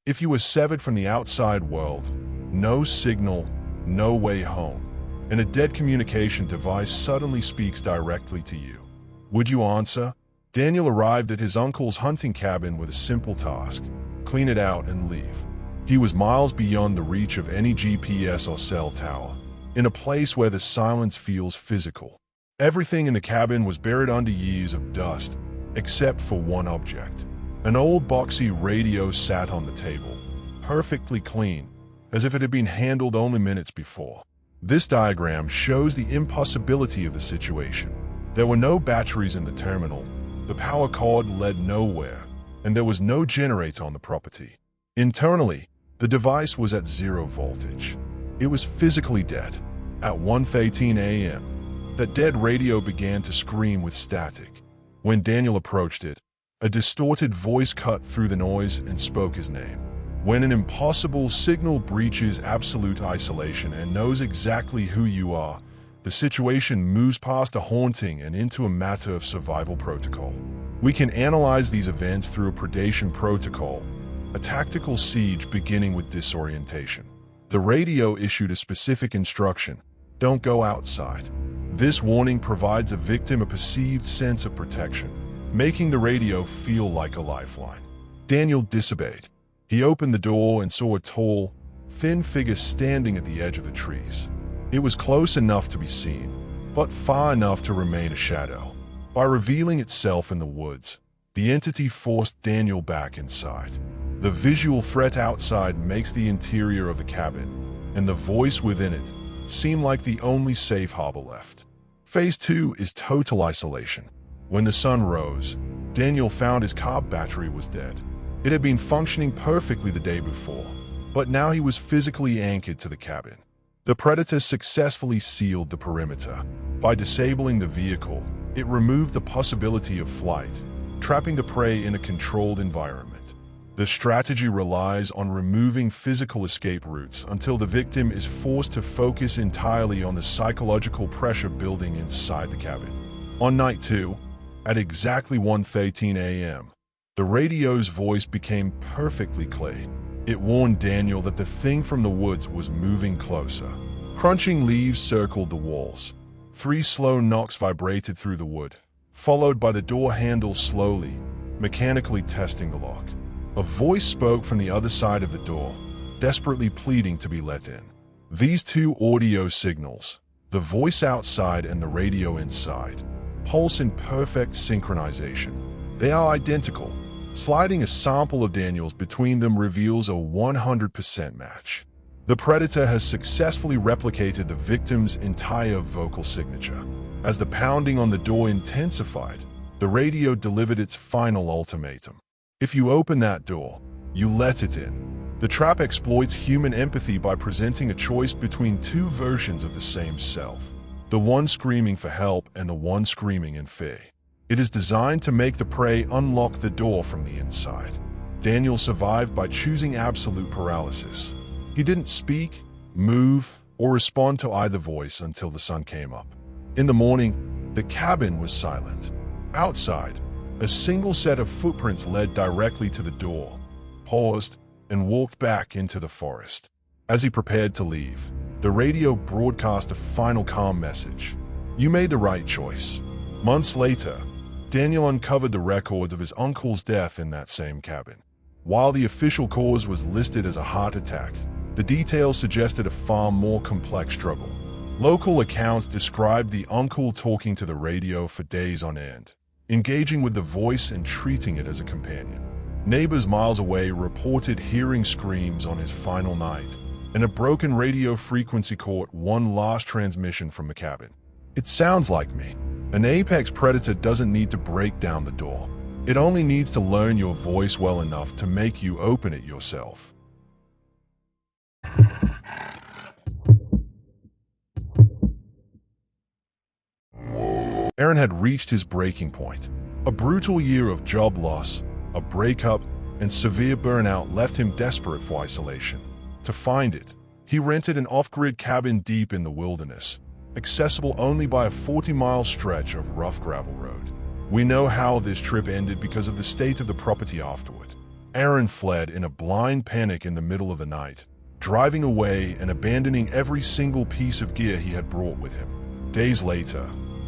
If you were severed from the outside world, no signal, no way home, and a dead communication device suddenly speaks directly to you, would you answer? Daniel arrived at his uncle's hunting cabin with a simple task: clean it out and leave. He was miles beyond the reach of any GPS or cell tower, in a place where the silence feels physical. Everything in the cabin was buried under years of dust, except for one object. An old boxy radio sat on the table, perfectly clean, as if it had been handled only minutes before. This diagram shows the impossibility of the situation. There were no batteries in the terminal, the power cord led nowhere, and there was no generator on the property. Internally, the device was at 0 voltage. It was physically dead. At 1:13 a.m., that dead radio began to scream with static. When Daniel approached it, a distorted voice cut through the noise and spoke his name. When an impossible signal breaches absolute isolation and knows exactly who you are, the situation moves past a haunting and into a matter of survival protocol. We can analyze these events through a predation protocol, a tactical siege beginning with disorientation. The radio issued a specific instruction: don't go outside. This warning provides a victim a perceived sense of protection, making the radio feel like a lifeline. Daniel disobeyed. He opened the door and saw a tall, thin figure standing at the edge of the trees. It was close enough to be seen, but far enough to remain a shadow. By revealing itself in the woods, the entity forced Daniel back inside. The visual threat outside makes the interior of the cabin, and the voice within it, seem like the only safe harbor left. Phase 2 is total isolation. When the sun rose, Daniel found his car battery was dead. It had been functioning perfectly the day before, but now he was physically anchored to the cabin. The predator successfully sealed the perimeter. By disabling the vehicle, it removed the possibility of flight, trapping the prey in a controlled environment. The strategy relies on removing physical escape routes until the victim is forced to focus entirely on the psychological pressure building inside the cabin. On night 2, at exactly 1:13 a.m., the radio's voice became perfectly clear. It warned Daniel that the thing from the woods was moving closer. Crunching leaves circled the walls. 3 slow knocks vibrated through the wood, followed by the door handle slowly, mechanically testing the lock. A voice spoke from the other side of the door, desperately pleading to be let in. These 2 audio signals, the voice outside and the radio inside, pulse in perfect synchronization. They are identical. Sliding a sample of Daniel's between them reveals a 100% match. The predator has successfully replicated the victim's entire vocal signature. As the pounding on the door intensified, the radio delivered its final ultimatum. If you open that door, you let it in. The trap exploits human empathy by presenting a choice between 2 versions of the same self, the one screaming for help and the one screaming in fear. It is designed to make the prey unlock the door from the inside. Daniel survived by choosing absolute paralysis. He didn't speak, move, or respond to either voice until the sun came up. In the morning, the cabin was silent. Outside, a single set of footprints led directly to the door, paused, and walked back into the forest. As he prepared to leave, the radio broadcast a final calm message: "You made the right choice." Months later, Daniel uncovered the records of his uncle's death in that same cabin. While the official cause was listed as a heart attack, the details suggested a far more complex struggle. Local accounts described the uncle talking to the radio for days on end, engaging with the voice and treating it as a companion. Neighbors miles away reported hearing screams on his final night, and a broken radio frequency caught one last transmission from the cabin. "It sounds like me." An apex predator doesn't need to break down the door. It only needs to learn your voice well enough to make you open it yourself. Aaron had reached his breaking point. A brutal year of job loss, a breakup, and severe burnout left him desperate for isolation. To find it, he rented an off-grid cabin deep in the wilderness, accessible only by a 40-mile stretch of rough gravel road. We know how this trip ended because of the state of the property afterward. Aaron fled in a blind panic in the middle of the night, driving away and abandoning every single piece of gear he had brought with him. Days later,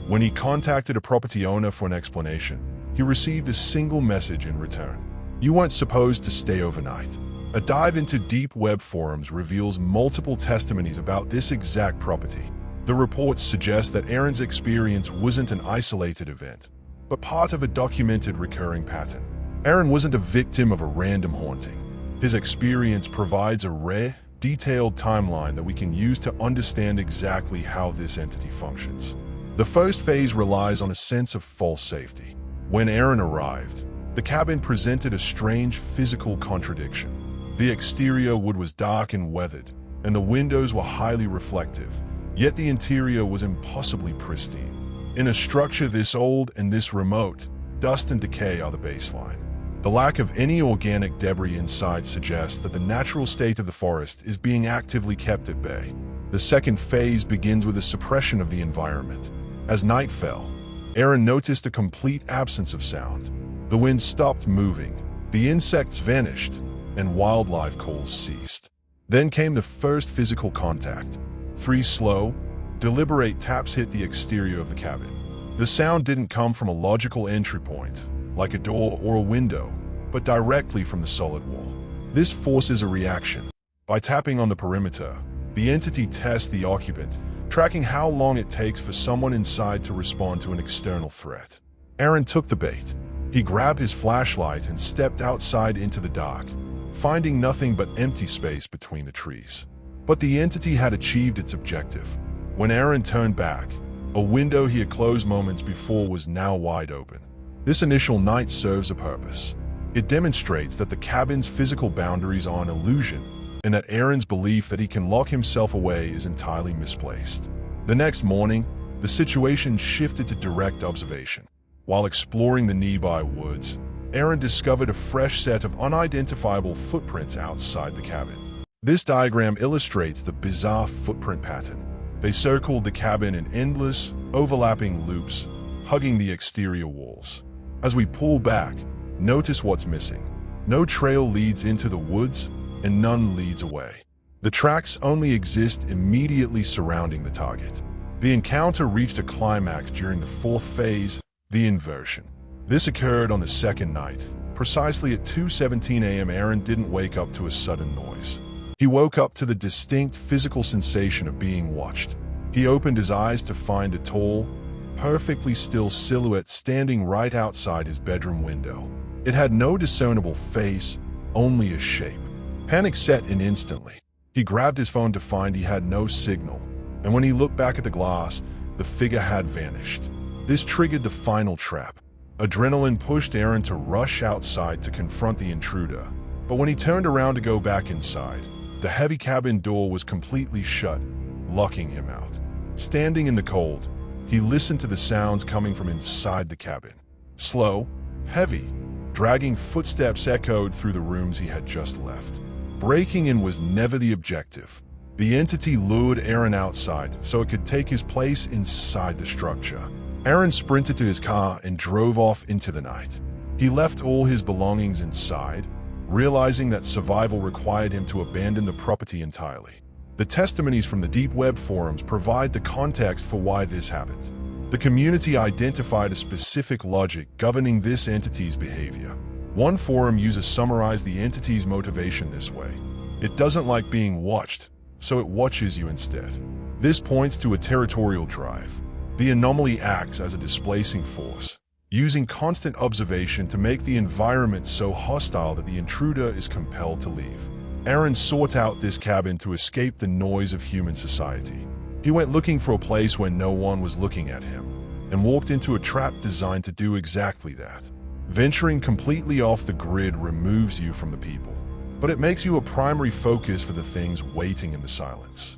when he contacted a property owner for an explanation, he received a single message in return. "You weren't supposed to stay overnight." A dive into deep web forums reveals multiple testimonies about this exact property. The reports suggest that Aaron's experience wasn't an isolated event, but part of a documented recurring pattern. Aaron wasn't a victim of a random haunting. His experience provides a rare, detailed timeline that we can use to understand exactly how this entity functions. The first phase relies on a sense of false safety. When Aaron arrived, the cabin presented a strange physical contradiction. The exterior wood was dark and weathered, and the windows were highly reflective, yet the interior was impossibly pristine. In a structure this old and this remote, dust and decay are the baseline. The lack of any organic debris inside suggests that the natural state of the forest is being actively kept at bay. The second phase begins with a suppression of the environment. As night fell, Aaron noticed a complete absence of sound. The wind stopped moving, the insects vanished, and wildlife calls ceased. Then came the first physical contact. 3 slow, deliberate taps hit the exterior of the cabin. The sound didn't come from a logical entry point, like a door or a window, but directly from the solid wall. This forces a reaction. By tapping on the perimeter, the entity tests the occupant, tracking how long it takes for someone inside to respond to an external threat. Aaron took the bait. He grabbed his flashlight and stepped outside into the dark, finding nothing but empty space between the trees. But the entity had achieved its objective. When Aaron turned back, a window he had closed moments before was now wide open. This initial night serves a purpose. It demonstrates that the cabin's physical boundaries are an illusion, and that Aaron's belief that he can lock himself away is entirely misplaced. The next morning, the situation shifted to direct observation. While exploring the nearby woods, Aaron discovered a fresh set of unidentifiable footprints outside the cabin. This diagram illustrates the bizarre footprint pattern. They circled the cabin in endless, overlapping loops, hugging the exterior walls. As we pull back, notice what's missing. No trail leads into the woods, and none leads away. The tracks only exist immediately surrounding the target. The encounter reached a climax during the fourth phase, the inversion. This occurred on the second night. Precisely at 2:17 a.m. Aaron didn't wake up to a sudden noise. He woke up to the distinct physical sensation of being watched. He opened his eyes to find a tall, perfectly still silhouette standing right outside his bedroom window. It had no discernible face, only a shape. Panic set in instantly. He grabbed his phone to find he had no signal, and when he looked back at the glass, the figure had vanished. This triggered the final trap. Adrenaline pushed Aaron to rush outside to confront the intruder, but when he turned around to go back inside, the heavy cabin door was completely shut, locking him out. Standing in the cold, he listened to the sounds coming from inside the cabin. Slow, heavy, dragging footsteps echoed through the rooms he had just left. Breaking in was never the objective. The entity lured Aaron outside so it could take his place inside the structure. Aaron sprinted to his car and drove off into the night. He left all his belongings inside, realizing that survival required him to abandon the property entirely. The testimonies from the deep web forums provide the context for why this happened. The community identified a specific logic governing this entity's behavior. One forum user summarized the entity's motivation this way: "It doesn't like being watched, so it watches you instead." This points to a territorial drive. The anomaly acts as a displacing force, using constant observation to make the environment so hostile that the intruder is compelled to leave. Aaron sought out this cabin to escape the noise of human society. He went looking for a place where no one was looking at him, and walked into a trap designed to do exactly that. Venturing completely off the grid removes you from the people, but it makes you a primary focus for the things waiting in the silence.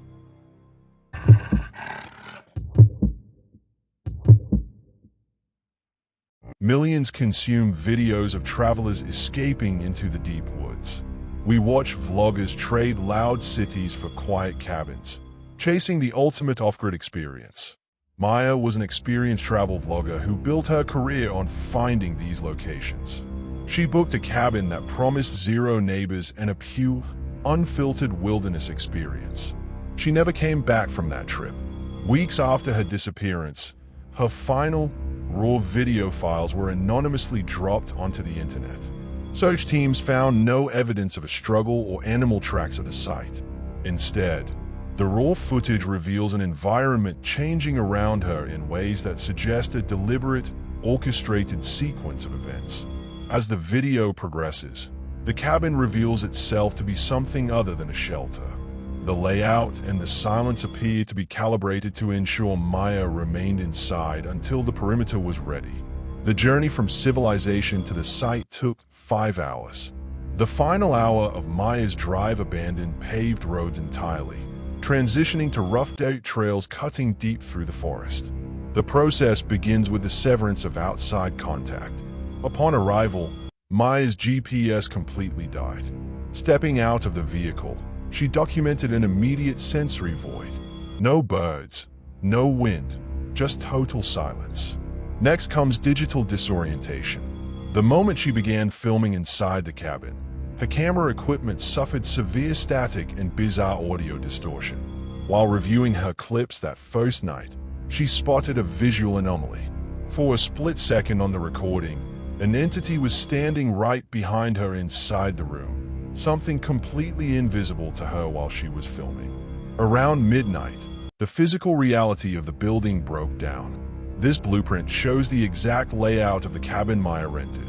Millions consume videos of travelers escaping into the deep woods. We watch vloggers trade loud cities for quiet cabins, chasing the ultimate off-grid experience. Maya was an experienced travel vlogger who built her career on finding these locations. She booked a cabin that promised zero neighbors and a pure, unfiltered wilderness experience. She never came back from that trip. Weeks after her disappearance, her final, raw video files were anonymously dropped onto the internet. Search teams found no evidence of a struggle or animal tracks at the site. Instead, the raw footage reveals an environment changing around her in ways that suggest a deliberate, orchestrated sequence of events. As the video progresses, the cabin reveals itself to be something other than a shelter. The layout and the silence appear to be calibrated to ensure Maya remained inside until the perimeter was ready. The journey from civilization to the site took 5 hours. The final hour of Maya's drive abandoned paved roads entirely, transitioning to rough dirt trails cutting deep through the forest. The process begins with the severance of outside contact. Upon arrival, Maya's GPS completely died. Stepping out of the vehicle, she documented an immediate sensory void. No birds, no wind, just total silence. Next comes digital disorientation. The moment she began filming inside the cabin, her camera equipment suffered severe static and bizarre audio distortion. While reviewing her clips that first night, she spotted a visual anomaly. For a split second on the recording, an entity was standing right behind her inside the room, something completely invisible to her while she was filming. Around midnight, the physical reality of the building broke down. This blueprint shows the exact layout of the cabin Maya rented.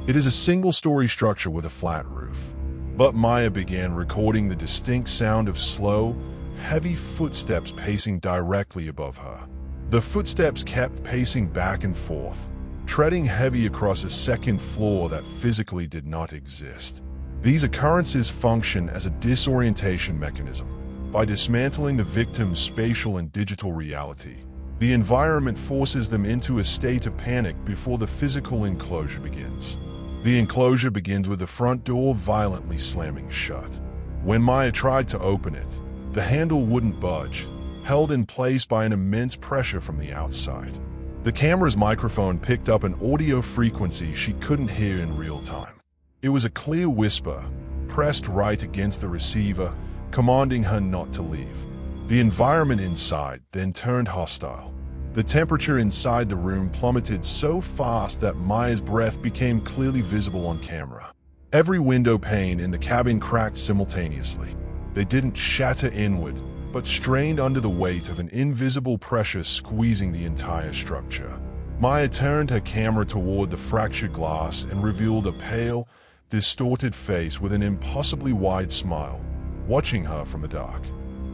It is a single-story structure with a flat roof. But Maya began recording the distinct sound of slow, heavy footsteps pacing directly above her. The footsteps kept pacing back and forth, treading heavy across a second floor that physically did not exist. These occurrences function as a disorientation mechanism. By dismantling the victim's spatial and digital reality, the environment forces them into a state of panic before the physical enclosure begins. The enclosure begins with the front door violently slamming shut. When Maya tried to open it, the handle wouldn't budge, held in place by an immense pressure from the outside. The camera's microphone picked up an audio frequency she couldn't hear in real time. It was a clear whisper, pressed right against the receiver, commanding her not to leave. The environment inside then turned hostile. The temperature inside the room plummeted so fast that Maya's breath became clearly visible on camera. Every window pane in the cabin cracked simultaneously. They didn't shatter inward, but strained under the weight of an invisible pressure squeezing the entire structure. Maya turned her camera toward the fractured glass and revealed a pale, distorted face with an impossibly wide smile, watching her from the dark.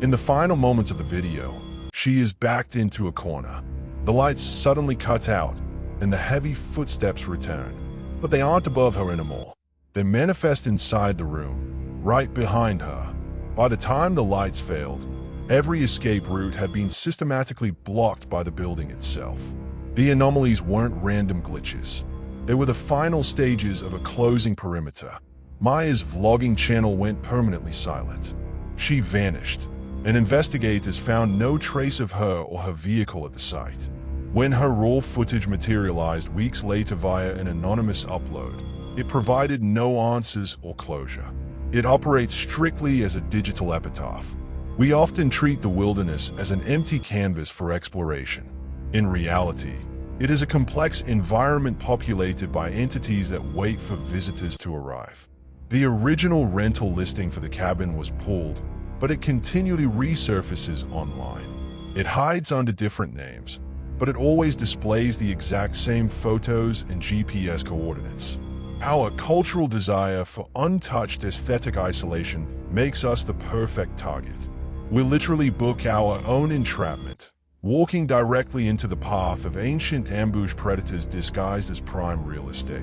In the final moments of the video, she is backed into a corner. The lights suddenly cut out, and the heavy footsteps return. But they aren't above her anymore. They manifest inside the room, right behind her. By the time the lights failed, every escape route had been systematically blocked by the building itself. The anomalies weren't random glitches. They were the final stages of a closing perimeter. Maya's vlogging channel went permanently silent. She vanished, and investigators found no trace of her or her vehicle at the site. When her raw footage materialized weeks later via an anonymous upload, it provided no answers or closure. It operates strictly as a digital epitaph. We often treat the wilderness as an empty canvas for exploration. In reality, it is a complex environment populated by entities that wait for visitors to arrive. The original rental listing for the cabin was pulled, but it continually resurfaces online. It hides under different names, but it always displays the exact same photos and GPS coordinates. Our cultural desire for untouched aesthetic isolation makes us the perfect target. We literally book our own entrapment, walking directly into the path of ancient ambush predators disguised as prime real estate.